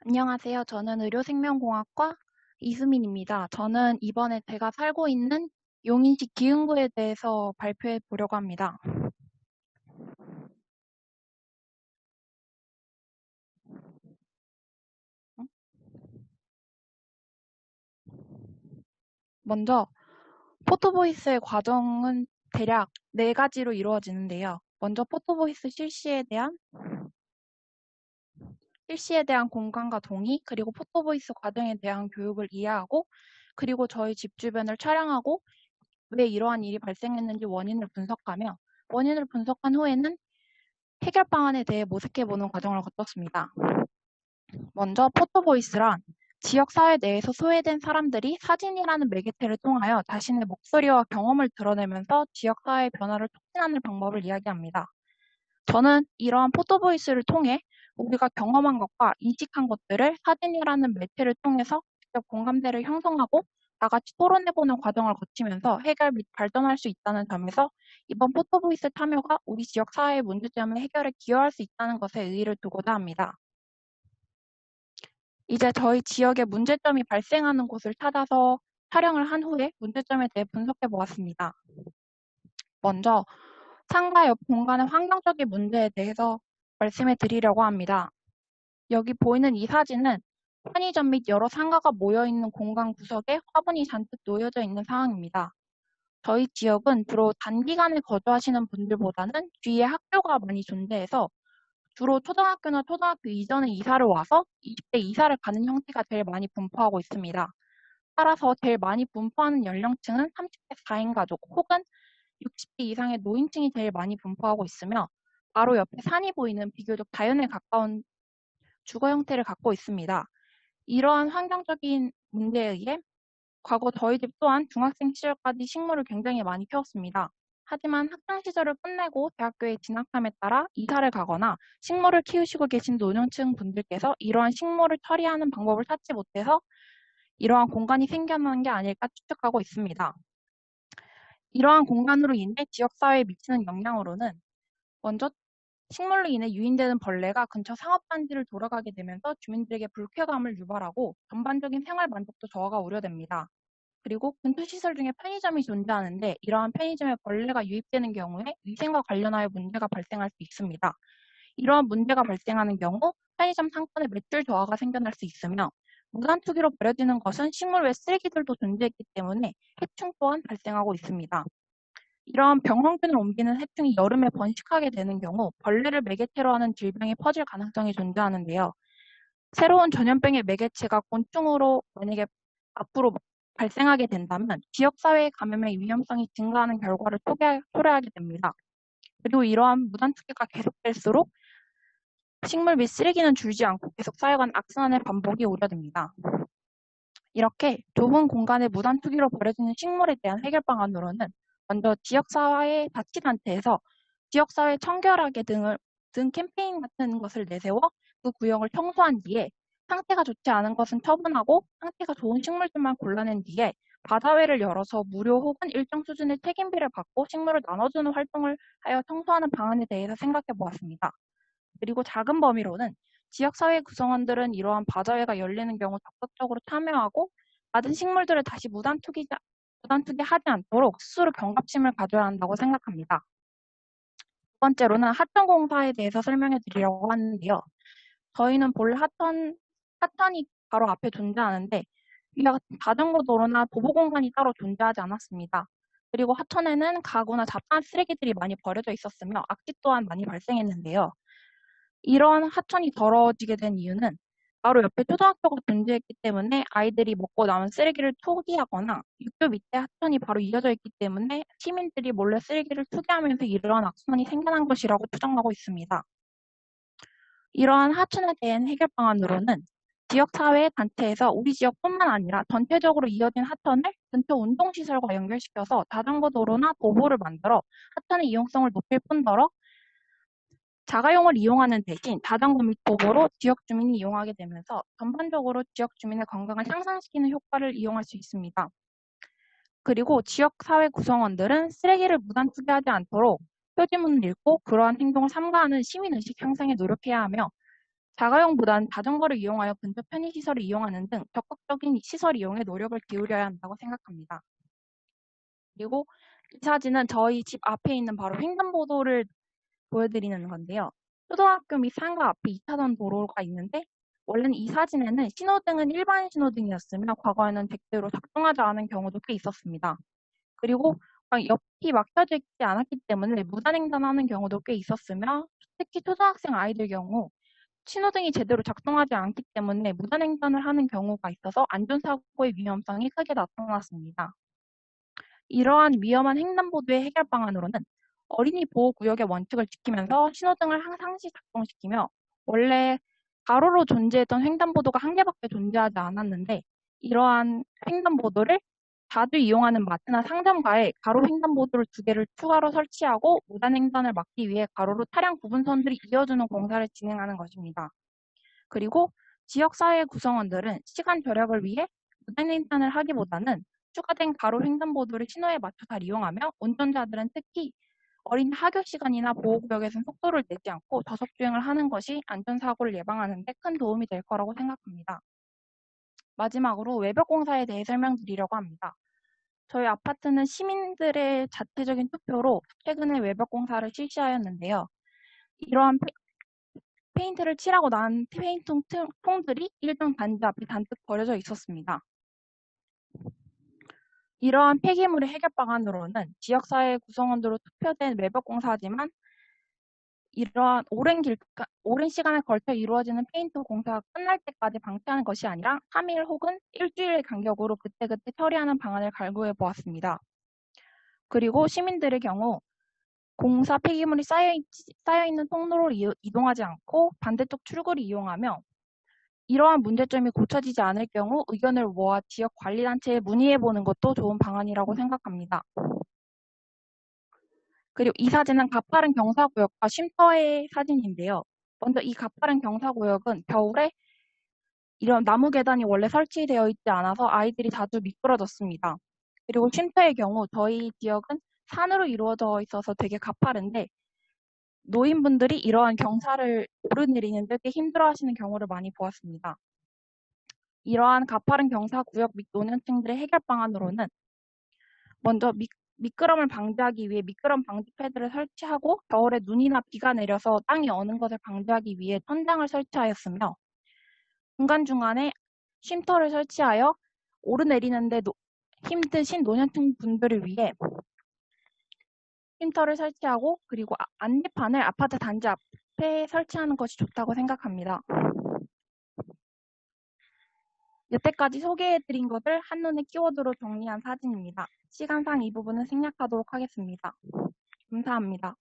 안녕하세요. 저는 의료생명공학과 이수민입니다. 저는 이번에 제가 살고 있는 용인시 기흥구에 대해서 발표해 보려고 합니다. 먼저 포토보이스의 과정은 대략 4가지로 이루어지는데요. 먼저 포토보이스 실시에 대한 공간과 동의, 그리고 포토보이스 과정에 대한 교육을 이해하고, 그리고 저희 집 주변을 촬영하고 왜 이러한 일이 발생했는지 원인을 분석하며, 원인을 분석한 후에는 해결 방안에 대해 모색해보는 과정을 거쳤습니다. 먼저 포토보이스란 지역사회 내에서 소외된 사람들이 사진이라는 매개체를 통하여 자신의 목소리와 경험을 드러내면서 지역사회의 변화를 촉진하는 방법을 이야기합니다. 저는 이러한 포토보이스를 통해 우리가 경험한 것과 인식한 것들을 사진이라는 매체를 통해서 직접 공감대를 형성하고 다같이 토론해보는 과정을 거치면서 해결 및 발전할 수 있다는 점에서 이번 포토보이스 참여가 우리 지역 사회의 문제점을 해결에 기여할 수 있다는 것에 의의를 두고자 합니다. 이제 저희 지역에 문제점이 발생하는 곳을 찾아서 촬영을 한 후에 문제점에 대해 분석해 보았습니다. 먼저 상가 옆 공간의 환경적인 문제에 대해서 말씀해 드리려고 합니다. 여기 보이는 이 사진은 편의점 및 여러 상가가 모여있는 공간 구석에 화분이 잔뜩 놓여져 있는 상황입니다. 저희 지역은 주로 단기간에 거주하시는 분들보다는 주위에 학교가 많이 존재해서 주로 초등학교나 초등학교 이전에 이사를 와서 20대 이사를 가는 형태가 제일 많이 분포하고 있습니다. 따라서 제일 많이 분포하는 연령층은 30대 4인 가족 혹은 60대 이상의 노인층이 제일 많이 분포하고 있으며 바로 옆에 산이 보이는 비교적 자연에 가까운 주거 형태를 갖고 있습니다. 이러한 환경적인 문제에 의해 과거 저희 집 또한 중학생 시절까지 식물을 굉장히 많이 키웠습니다. 하지만 학창 시절을 끝내고 대학교에 진학함에 따라 이사를 가거나 식물을 키우시고 계신 노년층 분들께서 이러한 식물을 처리하는 방법을 찾지 못해서 이러한 공간이 생겨나는 게 아닐까 추측하고 있습니다. 이러한 공간으로 인해 지역사회에 미치는 영향으로는 먼저 식물로 인해 유인되는 벌레가 근처 상업단지를 돌아가게 되면서 주민들에게 불쾌감을 유발하고 전반적인 생활 만족도 저하가 우려됩니다. 그리고 근처 시설 중에 편의점이 존재하는데 이러한 편의점에 벌레가 유입되는 경우에 위생과 관련하여 문제가 발생할 수 있습니다. 이러한 문제가 발생하는 경우 편의점 상권의 매출 저하가 생겨날 수 있으며 무단 투기로 버려지는 것은 식물 외 쓰레기들도 존재했기 때문에 해충 또한 발생하고 있습니다. 이러한 병원균을 옮기는 해충이 여름에 번식하게 되는 경우 벌레를 매개체로 하는 질병이 퍼질 가능성이 존재하는데요. 새로운 전염병의 매개체가 곤충으로 만약에 앞으로 발생하게 된다면 지역사회의 감염의 위험성이 증가하는 결과를 초래하게 됩니다. 그리고 이러한 무단 투기가 계속될수록 식물 및 쓰레기는 줄지 않고 계속 쌓여간 악순환의 반복이 우려됩니다. 이렇게 좁은 공간에 무단 투기로 버려지는 식물에 대한 해결 방안으로는 먼저 지역사회 자치단체에서 지역사회 청결하게 등 캠페인 같은 것을 내세워 그 구역을 청소한 뒤에 상태가 좋지 않은 것은 처분하고 상태가 좋은 식물들만 골라낸 뒤에 바자회를 열어서 무료 혹은 일정 수준의 책임비를 받고 식물을 나눠주는 활동을 하여 청소하는 방안에 대해서 생각해 보았습니다. 그리고 작은 범위로는 지역사회 구성원들은 이러한 바자회가 열리는 경우 적극적으로 참여하고 받은 식물들을 다시 무단 투기하지 않도록 스스로 경각심을 가져야 한다고 생각합니다. 두 번째로는 하천공사에 대해서 설명해 드리려고 하는데요. 저희는 본래 하천이 바로 앞에 존재하는데 이와 같은 자전거 도로나 도보 공간이 따로 존재하지 않았습니다. 그리고 하천에는 가구나 잡다한 쓰레기들이 많이 버려져 있었으며 악취 또한 많이 발생했는데요. 이런 하천이 더러워지게 된 이유는 바로 옆에 초등학교가 존재했기 때문에 아이들이 먹고 남은 쓰레기를 투기하거나 육교 밑에 하천이 바로 이어져 있기 때문에 시민들이 몰래 쓰레기를 투기하면서 이러한 악순환이 생겨난 것이라고 추정하고 있습니다. 이러한 하천에 대한 해결 방안으로는 지역사회 단체에서 우리 지역뿐만 아니라 전체적으로 이어진 하천을 근처 운동시설과 연결시켜서 자전거 도로나 도보를 만들어 하천의 이용성을 높일 뿐더러 자가용을 이용하는 대신 자전거 및 도보로 지역 주민이 이용하게 되면서 전반적으로 지역 주민의 건강을 향상시키는 효과를 이용할 수 있습니다. 그리고 지역사회 구성원들은 쓰레기를 무단 투기하지 않도록 표지문을 읽고 그러한 행동을 삼가하는 시민의식 형성에 노력해야 하며 자가용보다는 자전거를 이용하여 근처 편의시설을 이용하는 등 적극적인 시설 이용에 노력을 기울여야 한다고 생각합니다. 그리고 이 사진은 저희 집 앞에 있는 바로 횡단보도를 보여드리는 건데요. 초등학교 및 상가 앞에 2차선 도로가 있는데 원래는 이 사진에는 신호등은 일반 신호등이었으며 과거에는 제대로 작동하지 않은 경우도 꽤 있었습니다. 그리고 옆이 막혀져 있지 않았기 때문에 무단횡단하는 경우도 꽤 있었으며 특히 초등학생 아이들 경우 신호등이 제대로 작동하지 않기 때문에 무단횡단을 하는 경우가 있어서 안전사고의 위험성이 크게 나타났습니다. 이러한 위험한 횡단보도의 해결 방안으로는 어린이 보호구역의 원칙을 지키면서 신호등을 상시 작동시키며 원래 가로로 존재했던 횡단보도가 한 개밖에 존재하지 않았는데 이러한 횡단보도를 자주 이용하는 마트나 상점가에 가로 횡단보도를 2개를 추가로 설치하고 무단횡단을 막기 위해 가로로 차량 구분선들이 이어주는 공사를 진행하는 것입니다. 그리고 지역사회 구성원들은 시간 절약을 위해 무단횡단을 하기보다는 추가된 가로 횡단보도를 신호에 맞춰 잘 이용하며 운전자들은 특히 어린 하교 시간이나 보호구역에서는 속도를 내지 않고 저속주행을 하는 것이 안전사고를 예방하는 데 큰 도움이 될 거라고 생각합니다. 마지막으로 외벽공사에 대해 설명드리려고 합니다. 저희 아파트는 시민들의 자체적인 투표로 최근에 외벽공사를 실시하였는데요. 이러한 페인트를 칠하고 난 페인트 통들이 일정 단지 앞에 잔뜩 버려져 있었습니다. 이러한 폐기물의 해결 방안으로는 지역사회 구성원들로 투표된 외벽공사지만 이러한 오랜 시간에 걸쳐 이루어지는 페인트 공사가 끝날 때까지 방치하는 것이 아니라 3일 혹은 일주일의 간격으로 그때그때 처리하는 방안을 갈구해 보았습니다. 그리고 시민들의 경우 공사 폐기물이 쌓여있는 통로로 이동하지 않고 반대쪽 출구를 이용하며 이러한 문제점이 고쳐지지 않을 경우 의견을 모아 지역관리단체에 문의해보는 것도 좋은 방안이라고 생각합니다. 그리고 이 사진은 가파른 경사구역과 쉼터의 사진인데요. 먼저 이 가파른 경사구역은 겨울에 이런 나무 계단이 원래 설치되어 있지 않아서 아이들이 자주 미끄러졌습니다. 그리고 쉼터의 경우 저희 지역은 산으로 이루어져 있어서 되게 가파른데 노인분들이 이러한 경사를 오르내리는데 꽤 힘들어하시는 경우를 많이 보았습니다. 이러한 가파른 경사구역 및 노년층들의 해결 방안으로는 먼저 미끄럼을 방지하기 위해 미끄럼 방지 패드를 설치하고 겨울에 눈이나 비가 내려서 땅이 어는 것을 방지하기 위해 천장을 설치하였으며 중간중간에 쉼터를 설치하여 오르내리는데 힘드신 노년층 분들을 위해 쉼터를 설치하고 그리고 안내판을 아파트 단지 앞에 설치하는 것이 좋다고 생각합니다. 여태까지 소개해드린 것을 한눈에 키워드로 정리한 사진입니다. 시간상 이 부분은 생략하도록 하겠습니다. 감사합니다.